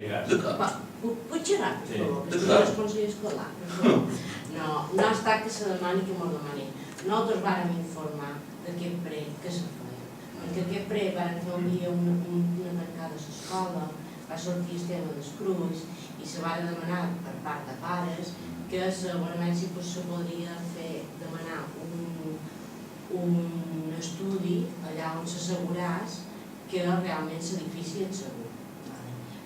Puc xerrar, per favor, que estic al Consell Escolar. No es tracta que se demani que m'ho demani. Nosaltres vàrem informar d'aquest pre que se feia. Perquè aquest pre vàrem fer un dia una tancada a l'escola, va sortir el tema dels crus i se va demanar per part de pares que segurament si se podria demanar un estudi allà on s'asseguràs que realment l'edifici és segur.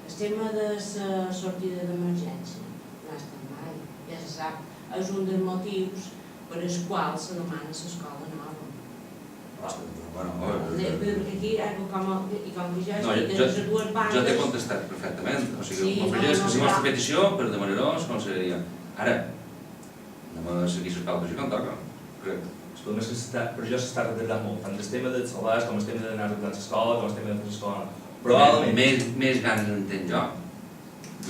El tema de la sortida d'emergència no ha estat mai, ja se sap, és un dels motius per als quals se demana l'escola nova. Perquè aquí, com que jo estic de les dues bandes... Jo t'he contestat perfectament, o sigui, m'ofereixes que si vostra petició, per demanar-ho, es consideraria. Ara, anem a seguir l'escola, però jo no em toca, crec. El problema és que per això s'està retardat molt, tant el tema dels salars com el tema d'anar a l'escola, com el tema de fer l'escola. Més ganes en tenc jo.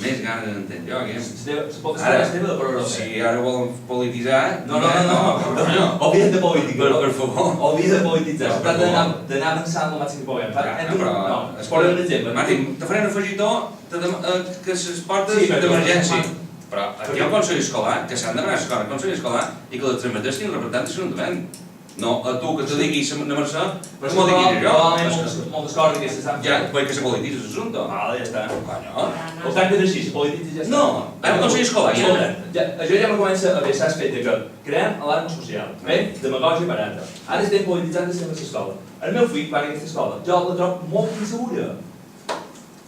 Més ganes en tenc jo, aquí. Se pot estar el tema de pròrroga. Si ara volen polititzar... No. Oblida de política. Per favor. Oblida de polititzar. Se tracta d'anar avançant el màxim que puguem. No, es posa un exemple. Martí, te faré un afegitó que es porta d'emergència. Però aquí hi ha un consell escolar, que s'han demanat al consell escolar i que les transmeters tinguin representants de l'Ajuntament. No, a tu que te digui la Mercè, que m'ho diguis jo. Moltes coses que s'estan fent. Ja, perquè se polititza l'assumpte. Vale, ja està. Coño. El tant que així, se polititza i ja està. No, el consell escolar. Això ja me comença a haver l'aspecte que creem alarma social. Bé, demagògia barata. Ara estem polititzant des de l'escola. El meu fill va a aquesta escola. Jo la trobo molt insegura.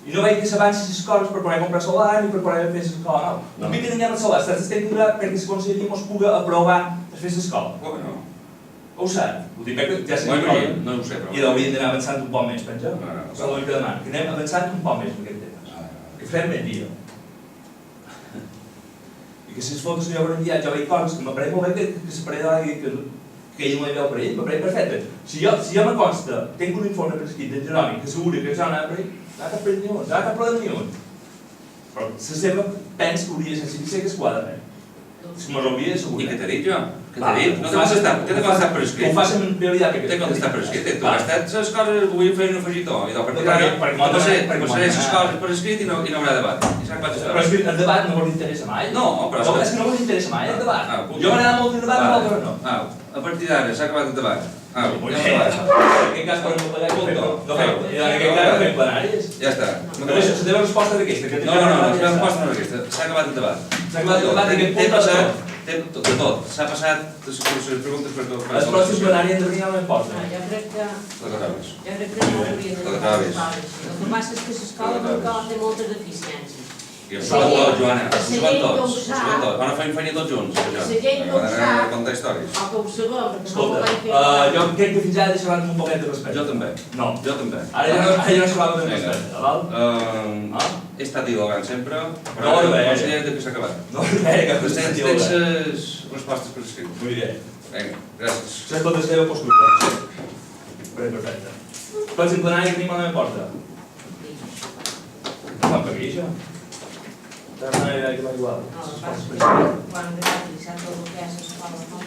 I no veig que s'avanci les coses per poder comprar solar ni per poder fer l'escola nova. No vull que tinguem el solar, estem d'aturar perquè la conselleria ens pugui aprovar per fer l'escola. Ho sap? Ho dic perquè ja sé que no ho sé, però... I hauríem d'anar avançant un poc més, penja? És l'únic que demano, que anem avançant un poc més en aquest tema. Que farem més dia. I que si es fos que jo haurà enviat, jo veig coses que m'apareix molt bé que s'apareix que ell no hi veu per ell, m'apareix perfecte. Si jo me consta, tinc un informe per escrit d'en Jeroni que assegura que això no ha per ell, no hi ha cap perill ni un, no hi ha cap problema ni un. Però la seva pensa que hauria de ser que es quadra bé. Si mos hauria d'assegurar. I què t'he dit jo? Què t'he dit? No t'he contestat per escrit. Ho fas amb prioritat. T'he contestat per escrit. Tu has estat les coses, vull fer un afegitó. I per ara, passaré les coses per escrit i no hi haurà debat. Però és que el debat no vos interessa mai. No, però... És que no vos interessa mai el debat. Jo m'agrada molt el debat, però l'altre no. A partir d'ara s'ha acabat el debat. En aquest cas podem plegar i no fem. En aquest cas no fem plenàries. Ja està. La teva resposta és aquesta. No, la teva resposta no és aquesta. S'ha acabat el debat. S'ha acabat el debat d'aquest punt de tot. S'ha passat les preguntes per tot. Les pròximes plenàries de no m'importa. Jo crec que... Les acabes. Jo crec que no hauria de fer l'escola. El que passa és que l'escola té moltes deficiències. I ho saben tots, Joana. Ho saben tots. Van a fer feina tots junts. La gent que ho sap, contar històries. o que ho sabem, perquè no ho vaig fer... Jo crec que fins ara he xerrat amb un poquet de respecte. Jo també. No. Jo també. Ara ja no xerrava de respecte, val? He estat dialogant sempre, però considero que s'ha acabat. No, que tens les respostes per escrit. Muy bé. Vinga, gràcies. Això és tota la seva postura. Perfecte. Pots en plenari que a mi no m'importa. No fan per aquí, això? De manera que va igual. No, quan he utilitzat el que és l'escola, no